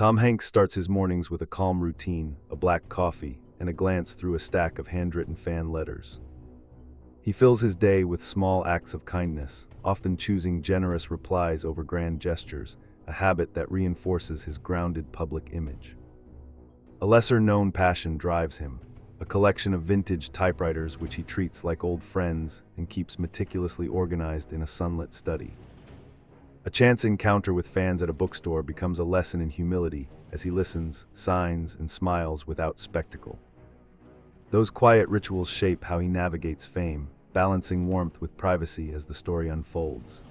Tom Hanks starts his mornings with a calm routine, a black coffee, and a glance through a stack of handwritten fan letters. He fills his day with small acts of kindness, often choosing generous replies over grand gestures, a habit that reinforces his grounded public image. A lesser-known passion drives him, a collection of vintage typewriters which he treats like old friends and keeps meticulously organized in a sunlit study. A chance encounter with fans at a bookstore becomes a lesson in humility as he listens, signs, and smiles without spectacle. Those quiet rituals shape how he navigates fame, balancing warmth with privacy as the story unfolds.